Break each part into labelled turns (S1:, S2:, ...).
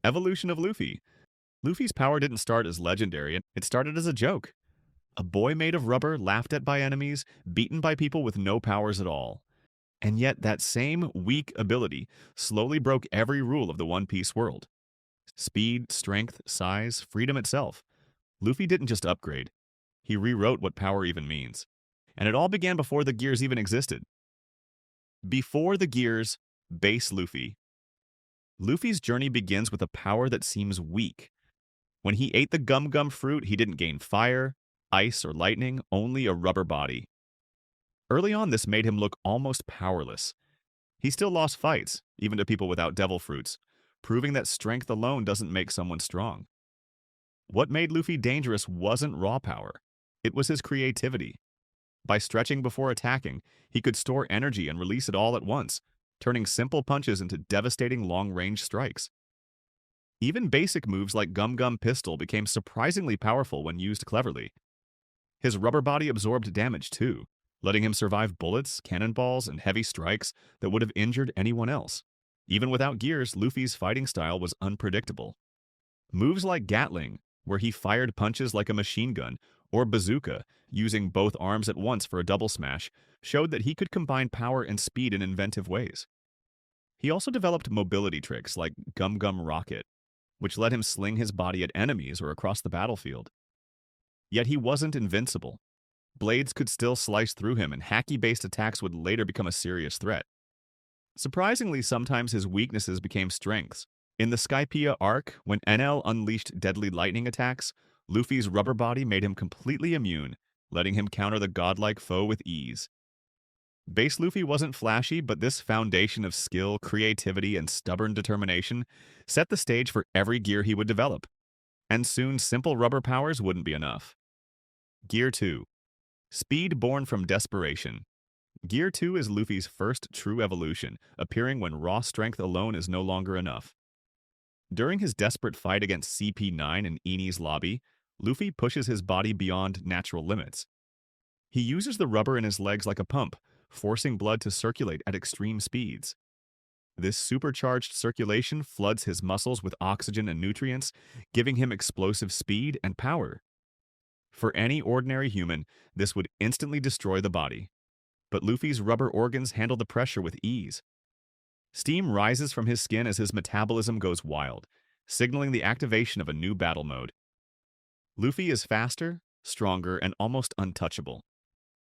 S1: Evolution of Luffy. Luffy's power didn't start as legendary, it started as a joke. A boy made of rubber, laughed at by enemies, beaten by people with no powers at all. And yet that same weak ability slowly broke every rule of the One Piece world. Speed, strength, size, freedom itself. Luffy didn't just upgrade. He rewrote what power even means. And it all began before the gears even existed. Before the gears, base Luffy. Luffy's journey begins with a power that seems weak. When he ate the gum gum fruit, he didn't gain fire, ice, or lightning, only a rubber body. Early on, this made him look almost powerless. He still lost fights, even to people without devil fruits, proving that strength alone doesn't make someone strong. What made Luffy dangerous wasn't raw power. It was his creativity. By stretching before attacking, he could store energy and release it all at once, turning simple punches into devastating long-range strikes. Even basic moves like Gum Gum Pistol became surprisingly powerful when used cleverly. His rubber body absorbed damage too, letting him survive bullets, cannonballs, and heavy strikes that would have injured anyone else. Even without gears, Luffy's fighting style was unpredictable. Moves like Gatling, where he fired punches like a machine gun, or Bazooka, using both arms at once for a double smash, showed that he could combine power and speed in inventive ways. He also developed mobility tricks like Gum Gum Rocket, which let him sling his body at enemies or across the battlefield. Yet he wasn't invincible. Blades could still slice through him, and hacky-based attacks would later become a serious threat. Surprisingly, sometimes his weaknesses became strengths. In the Skypiea arc, when NL unleashed deadly lightning attacks, Luffy's rubber body made him completely immune, letting him counter the godlike foe with ease. Base Luffy wasn't flashy, but this foundation of skill, creativity, and stubborn determination set the stage for every gear he would develop. And soon, simple rubber powers wouldn't be enough. Gear 2. Speed born from desperation. Gear 2 is Luffy's first true evolution, appearing when raw strength alone is no longer enough. During his desperate fight against CP9 in Eni's lobby, Luffy pushes his body beyond natural limits. He uses the rubber in his legs like a pump, forcing blood to circulate at extreme speeds. This supercharged circulation floods his muscles with oxygen and nutrients, giving him explosive speed and power. For any ordinary human, this would instantly destroy the body. But Luffy's rubber organs handle the pressure with ease. Steam rises from his skin as his metabolism goes wild, signaling the activation of a new battle mode. Luffy is faster, stronger, and almost untouchable.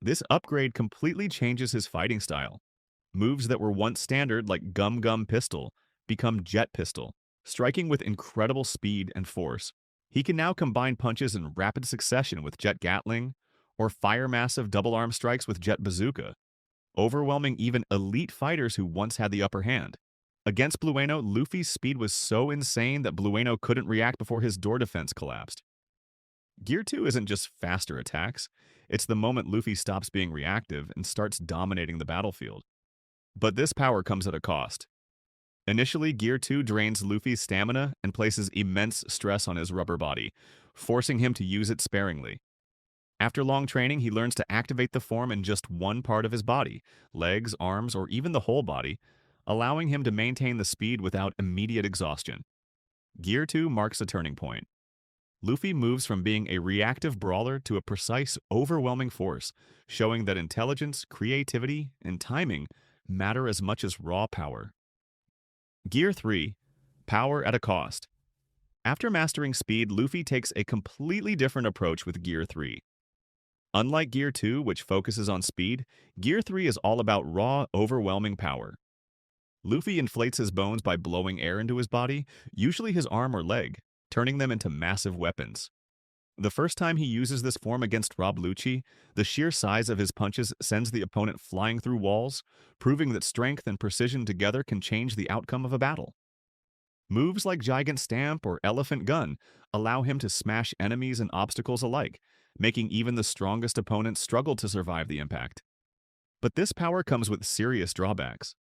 S1: This upgrade completely changes his fighting style. Moves that were once standard, like Gum Gum Pistol, become Jet Pistol, striking with incredible speed and force. He can now combine punches in rapid succession with Jet Gatling, or fire massive double-arm strikes with Jet Bazooka, overwhelming even elite fighters who once had the upper hand. Against Blueno, Luffy's speed was so insane that Blueno couldn't react before his door defense collapsed. Gear 2 isn't just faster attacks, it's the moment Luffy stops being reactive and starts dominating the battlefield. But this power comes at a cost. Initially, Gear 2 drains Luffy's stamina and places immense stress on his rubber body, forcing him to use it sparingly. After long training, he learns to activate the form in just one part of his body, legs, arms, or even the whole body, allowing him to maintain the speed without immediate exhaustion. Gear 2 marks a turning point. Luffy moves from being a reactive brawler to a precise, overwhelming force, showing that intelligence, creativity, and timing matter as much as raw power. Gear 3. Power at a cost. After mastering speed, Luffy takes a completely different approach with Gear 3. Unlike Gear 2, which focuses on speed, Gear 3 is all about raw, overwhelming power. Luffy inflates his bones by blowing air into his body, usually his arm or leg, turning them into massive weapons. The first time he uses this form against Rob Lucci, the sheer size of his punches sends the opponent flying through walls, proving that strength and precision together can change the outcome of a battle. Moves like Gigant Stamp or Elephant Gun allow him to smash enemies and obstacles alike, making even the strongest opponents struggle to survive the impact. But this power comes with serious drawbacks.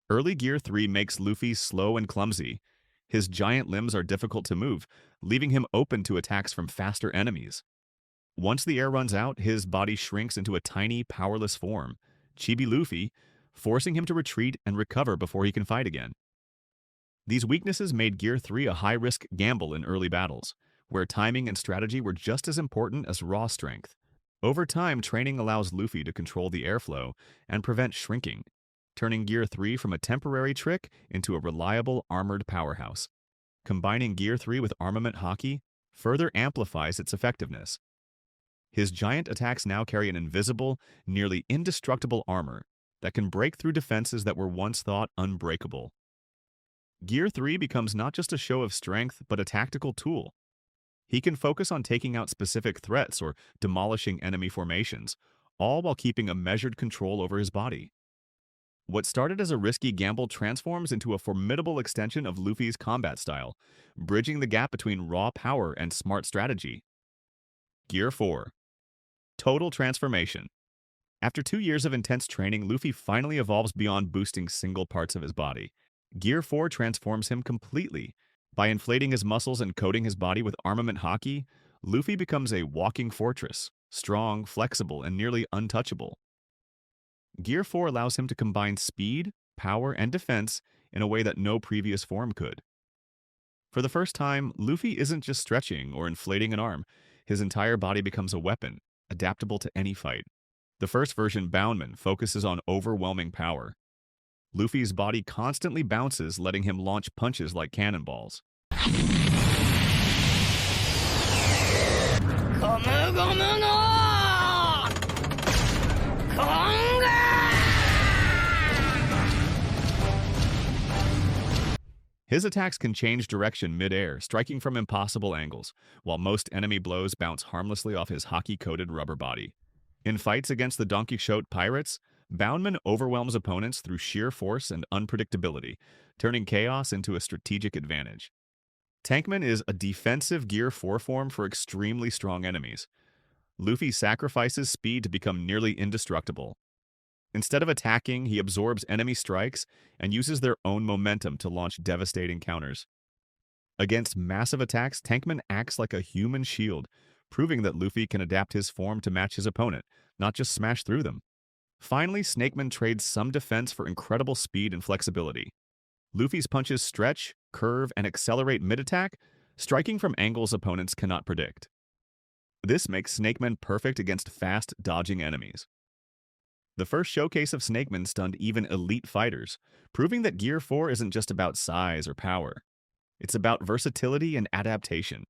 S1: Early Gear 3 makes Luffy slow and clumsy. His giant limbs are difficult to move, leaving him open to attacks from faster enemies. Once the air runs out, his body shrinks into a tiny, powerless form, Chibi Luffy, forcing him to retreat and recover before he can fight again. These weaknesses made Gear 3 a high-risk gamble in early battles, where timing and strategy were just as important as raw strength. Over time, training allows Luffy to control the airflow and prevent shrinking, turning Gear 3 from a temporary trick into a reliable armored powerhouse. Combining Gear 3 with armament haki further amplifies its effectiveness. His giant attacks now carry an invisible, nearly indestructible armor that can break through defenses that were once thought unbreakable. Gear 3 becomes not just a show of strength, but a tactical tool. He can focus on taking out specific threats or demolishing enemy formations, all while keeping a measured control over his body. What started as a risky gamble transforms into a formidable extension of Luffy's combat style, bridging the gap between raw power and smart strategy. Gear 4. Total Transformation. After 2 years of intense training, Luffy finally evolves beyond boosting single parts of his body. Gear 4 transforms him completely. By inflating his muscles and coating his body with armament haki, Luffy becomes a walking fortress, strong, flexible, and nearly untouchable. Gear 4 allows him to combine speed, power, and defense in a way that no previous form could. For the first time, Luffy isn't just stretching or inflating an arm. His entire body becomes a weapon, adaptable to any fight. The first version, Boundman, focuses on overwhelming power. Luffy's body constantly bounces, letting him launch punches like cannonballs. His attacks can change direction mid-air, striking from impossible angles, while most enemy blows bounce harmlessly off his haki-coated rubber body. In fights against the Donkey Shote pirates, Boundman overwhelms opponents through sheer force and unpredictability, turning chaos into a strategic advantage. Tankman is a defensive Gear 4 form for extremely strong enemies. Luffy sacrifices speed to become nearly indestructible. Instead of attacking, he absorbs enemy strikes and uses their own momentum to launch devastating counters. Against massive attacks, Tankman acts like a human shield, proving that Luffy can adapt his form to match his opponent, not just smash through them. Finally, Snakeman trades some defense for incredible speed and flexibility. Luffy's punches stretch, curve, and accelerate mid-attack, striking from angles opponents cannot predict. This makes Snakeman perfect against fast, dodging enemies. The first showcase of Snakeman stunned even elite fighters, proving that Gear 4 isn't just about size or power. It's about versatility and adaptation.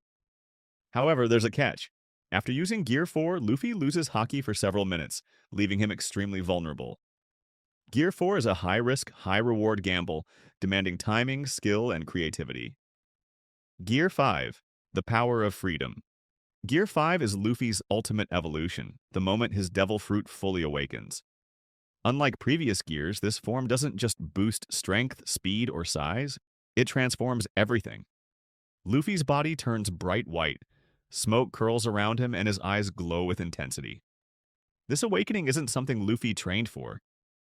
S1: However, there's a catch. After using Gear 4, Luffy loses haki for several minutes, leaving him extremely vulnerable. Gear 4 is a high-risk, high-reward gamble, demanding timing, skill, and creativity. Gear 5. The Power of Freedom. Gear 5 is Luffy's ultimate evolution, the moment his devil fruit fully awakens. Unlike previous gears, this form doesn't just boost strength, speed, or size, it transforms everything. Luffy's body turns bright white, smoke curls around him, and his eyes glow with intensity. This awakening isn't something Luffy trained for.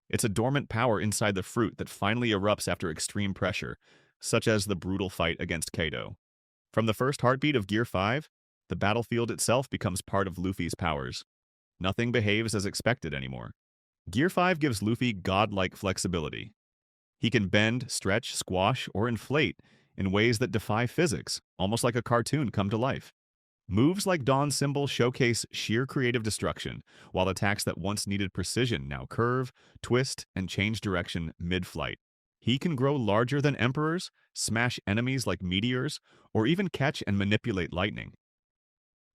S1: It's a dormant power inside the fruit that finally erupts after extreme pressure, such as the brutal fight against Kaido. From the first heartbeat of Gear 5, the battlefield itself becomes part of Luffy's powers. Nothing behaves as expected anymore. Gear 5 gives Luffy godlike flexibility. He can bend, stretch, squash, or inflate in ways that defy physics, almost like a cartoon come to life. Moves like Dawn's Symbol showcase sheer creative destruction, while attacks that once needed precision now curve, twist, and change direction mid-flight. He can grow larger than emperors, smash enemies like meteors, or even catch and manipulate lightning.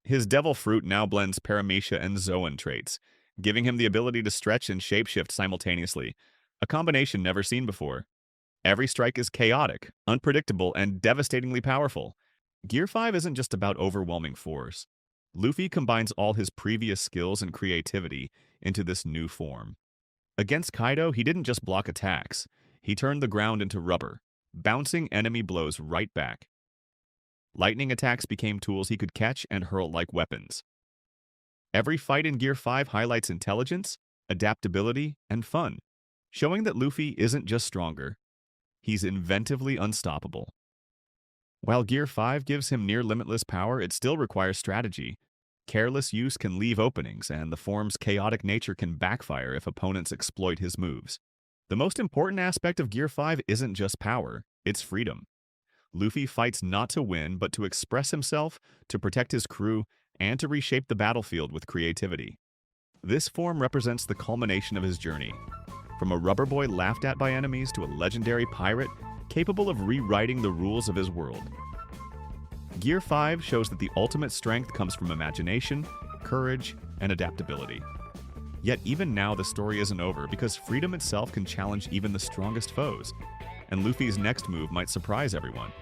S1: His Devil Fruit now blends Paramecia and Zoan traits, giving him the ability to stretch and shapeshift simultaneously, a combination never seen before. Every strike is chaotic, unpredictable, and devastatingly powerful. Gear 5 isn't just about overwhelming force. Luffy combines all his previous skills and creativity into this new form. Against Kaido, he didn't just block attacks. He turned the ground into rubber, bouncing enemy blows right back. Lightning attacks became tools he could catch and hurl like weapons. Every fight in Gear 5 highlights intelligence, adaptability, and fun, showing that Luffy isn't just stronger. He's inventively unstoppable. While Gear 5 gives him near-limitless power, it still requires strategy. Careless use can leave openings, and the form's chaotic nature can backfire if opponents exploit his moves. The most important aspect of Gear 5 isn't just power, it's freedom. Luffy fights not to win, but to express himself, to protect his crew, and to reshape the battlefield with creativity. This form represents the culmination of his journey, from a rubber boy laughed at by enemies to a legendary pirate capable of rewriting the rules of his world. Gear 5 shows that the ultimate strength comes from imagination, courage, and adaptability. Yet even now the story isn't over because freedom itself can challenge even the strongest foes, and Luffy's next move might surprise everyone.